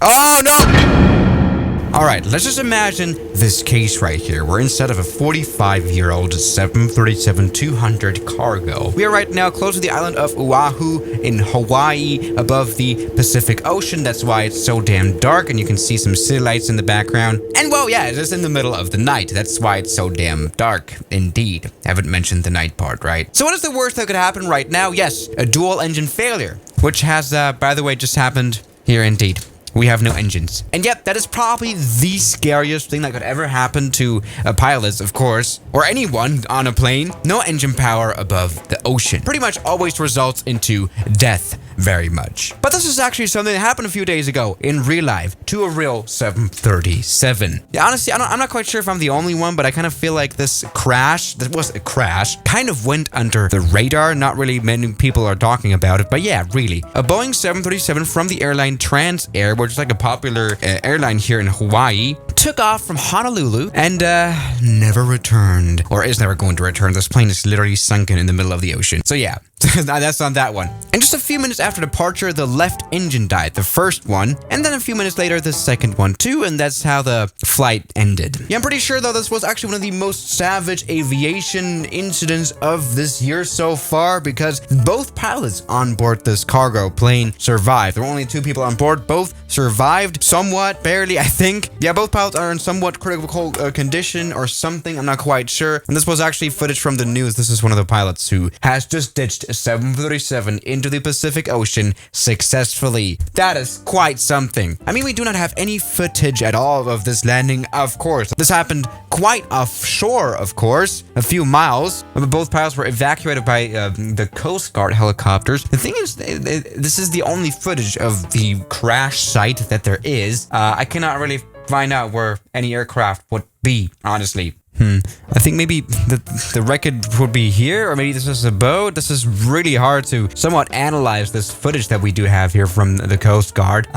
Oh, no! Alright, let's just imagine this case right here, where instead of a 45-year-old 737-200 cargo, we are right now close to the island of Oahu in Hawaii, above the Pacific Ocean. That's why it's so damn dark, and you can see some city lights in the background. And well, yeah, it's just in the middle of the night. That's why it's so damn dark, indeed. Haven't mentioned the night part, right? So what is the worst that could happen right now? Yes, a dual engine failure, which has, by the way, just happened here indeed. We have no engines. And yep, that is probably the scariest thing that could ever happen to pilots, of course, or anyone on a plane. No engine power above the ocean. Pretty much always results into death, very much. But this is actually something that happened a few days ago in real life to a real 737. Yeah, honestly, I'm not quite sure if I'm the only one, but I kind of feel like this was a crash, kind of went under the radar. Not really many people are talking about it, but yeah, really. A Boeing 737 from the airline Transair, which is like a popular airline here in Hawaii, took off from Honolulu and never returned, or is never going to return. This plane is literally sunken in the middle of the ocean. So yeah, that's on that one. And just a few minutes after departure, the left engine died, the first one, and then a few minutes later, the second one too, and that's how the flight ended. Yeah, I'm pretty sure though this was actually one of the most savage aviation incidents of this year so far, because both pilots on board this cargo plane survived. There were only 2 people on board, both survived somewhat, barely, I think. Yeah, both pilots are in somewhat critical condition or something, I'm not quite sure. And this was actually footage from the news. This is one of the pilots who has just ditched a 737 into the Pacific Ocean successfully. That is quite something. I mean, we do not have any footage at all of this landing, of course. This happened quite offshore, of course, a few miles. Both pilots were evacuated by the Coast Guard helicopters. The thing is, this is the only footage of the crash site that there is. I cannot really find out where any aircraft would be, honestly. I think maybe the wreckage would be here, or maybe this is a boat. This is really hard to somewhat analyze this footage that we do have here from the Coast Guard.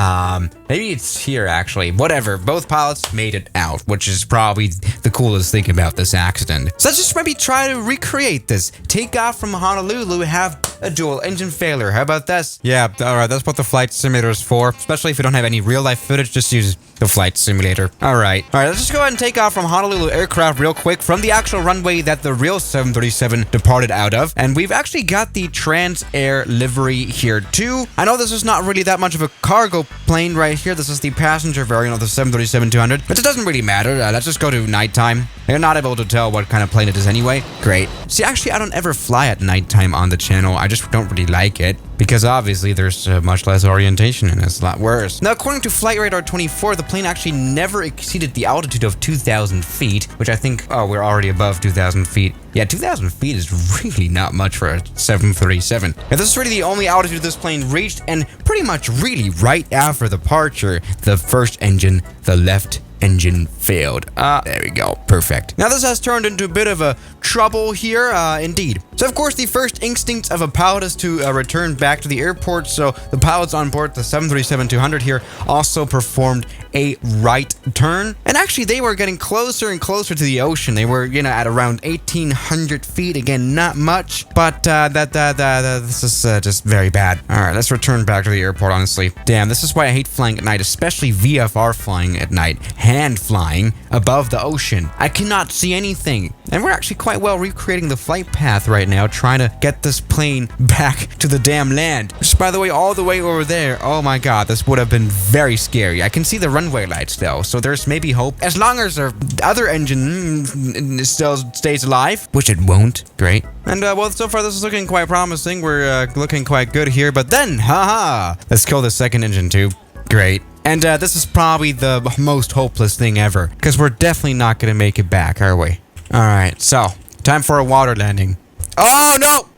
Maybe it's here, actually. Whatever. Both pilots made it out, which is probably the coolest thing about this accident. So let's just maybe try to recreate this. Take off from Honolulu, have a dual engine failure. How about this? Yeah, alright, that's what the flight simulator is for. Especially if you don't have any real life footage, just use the flight simulator. Alright, let's just go ahead and take off from Honolulu aircraft real quick from the actual runway that the real 737 departed out of. And we've actually got the Transair livery here too. I know this is not really that much of a cargo plane right here. This is the passenger variant of the 737-200, but it doesn't really matter. Let's just go to nighttime. You're not able to tell what kind of plane it is anyway. Great. See, actually, I don't ever fly at nighttime on the channel. I just don't really like it, because obviously there's much less orientation and it's a lot worse. Now, according to Flight Radar 24, the plane actually never exceeded the altitude of 2,000 feet, which I think, oh, we're already above 2,000 feet. Yeah, 2,000 feet is really not much for a 737. And this is really the only altitude this plane reached, and pretty much really right after departure, the first engine, the left engine failed. There we go. Perfect. Now this has turned into a bit of a trouble here, indeed. So of course the first instinct of a pilot is to return back to the airport. So the pilots on board the 737-200 here also performed a right turn. And actually they were getting closer and closer to the ocean. They were, at around 1,800 feet. Again, not much, but this is just very bad. All right, let's return back to the airport, honestly. Damn, this is why I hate flying at night, especially VFR flying at night. Hand flying above the ocean. I cannot see anything. And we're actually quite well recreating the flight path right now, trying to get this plane back to the damn land. Which, by the way, all the way over there. Oh my god, this would have been very scary. I can see the runway lights though, so there's maybe hope. As long as the other engine still stays alive, which it won't. Great. And well, so far this is looking quite promising. We're looking quite good here, but then, haha, let's kill the second engine too. Great. And this is probably the most hopeless thing ever, because we're definitely not going to make it back, are we? Alright, so, time for a water landing. Oh, no!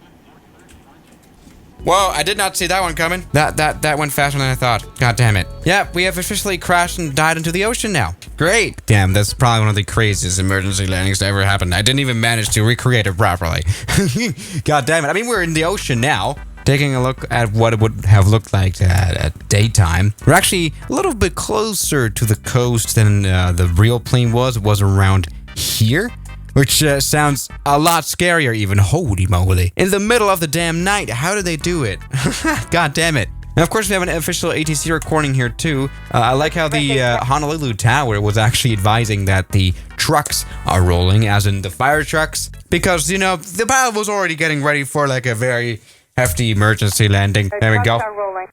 Whoa, I did not see that one coming. That went faster than I thought. God damn it. Yeah, we have officially crashed and died into the ocean now. Great. Damn, that's probably one of the craziest emergency landings that ever happened. I didn't even manage to recreate it properly. God damn it. I mean, we're in the ocean now. Taking a look at what it would have looked like at daytime. We're actually a little bit closer to the coast than the real plane was. It was around here, which sounds a lot scarier even. Holy moly. In the middle of the damn night. How did they do it? God damn it. And of course, we have an official ATC recording here too. I like how the Honolulu Tower was actually advising that the trucks are rolling, as in the fire trucks, because, you know, the pilot was already getting ready for like a very hefty emergency landing. There we go.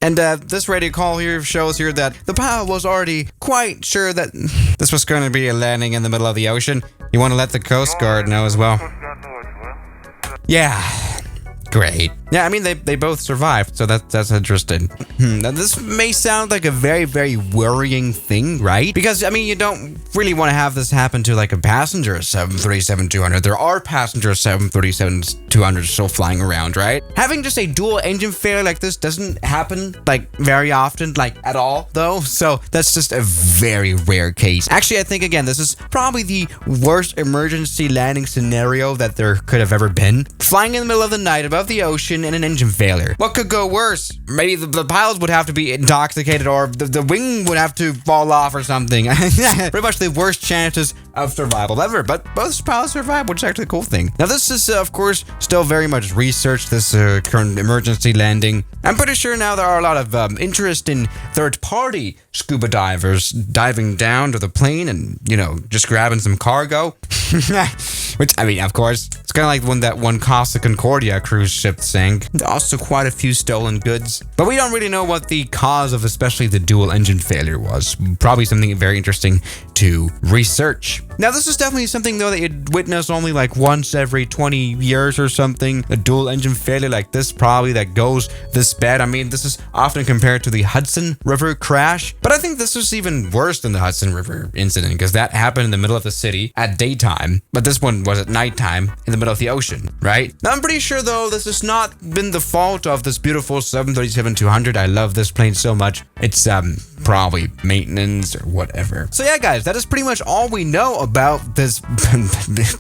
And this radio call here shows here that the pilot was already quite sure that this was going to be a landing in the middle of the ocean. You want to let the Coast Guard know as well. Yeah. Great. Yeah, I mean, they both survived, so that's interesting. Now, this may sound like a very, very worrying thing, right? Because, I mean, you don't really want to have this happen to, like, a passenger 737-200. There are passenger 737-200 still flying around, right? Having just a dual engine failure like this doesn't happen, like, very often, like, at all, though. So that's just a very rare case. Actually, I think, again, this is probably the worst emergency landing scenario that there could have ever been. Flying in the middle of the night above the ocean and an engine failure. What could go worse? Maybe the pilots would have to be intoxicated, or the wing would have to fall off or something. Pretty much the worst chances of survival ever, but both pilots survived, which is actually a cool thing. Now, this is, of course, still very much research, this current emergency landing. I'm pretty sure now there are a lot of interest in third-party scuba divers diving down to the plane and, you know, just grabbing some cargo. Which, I mean, of course, it's kind of like when that one Costa Concordia cruise ship sank. Also quite a few stolen goods. But we don't really know what the cause of especially the dual engine failure was. Probably something very interesting to research. Now, this is definitely something, though, that you'd witness only like once every 20 years or something. A dual engine failure like this, probably, that goes this bad. I mean, this is often compared to the Hudson River crash. But I think this was even worse than the Hudson River incident, because that happened in the middle of the city at daytime. But this one was at nighttime in the middle of the ocean, right? Now, I'm pretty sure, though, this has not been the fault of this beautiful 737-200. I love this plane so much. It's probably maintenance or whatever. So yeah, guys, that is pretty much all we know about this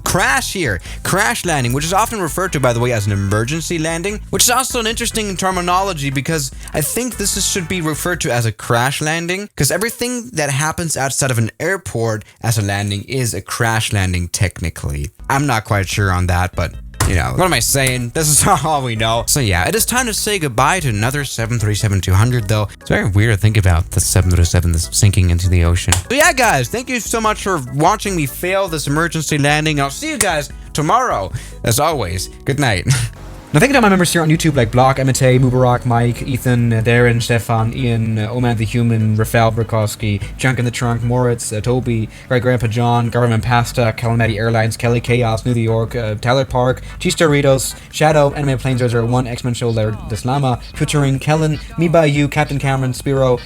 crash here. Crash landing, which is often referred to, by the way, as an emergency landing, which is also an interesting terminology, because I think should be referred to as a crash landing, because everything that happens outside of an airport as a landing is a crash landing technically. I'm not quite sure on that, but you know, what am I saying? This is all we know. So yeah, it is time to say goodbye to another 737-200, though. It's very weird to think about the 737 that's sinking into the ocean. So yeah, guys, thank you so much for watching me fail this emergency landing. I'll see you guys tomorrow. As always, good night. Now, thank you to my members here on YouTube, like Block, Emite, Mubarak, Mike, Ethan, Darren, Stefan, Ian, Oman the Human, Rafael Brukowski, Junk in the Trunk, Moritz, Toby, Great Grandpa John, Government Pasta, Calamity Airlines, Kelly Chaos, New York, Tyler Park, Cheese Doritos, Shadow, Anime Planes 001, X-Men Shoulder, Deslama, Featuring Kellen, Me By You, Captain Cameron, Spiro,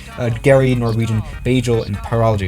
Gary, Norwegian, Bajel, and Parology.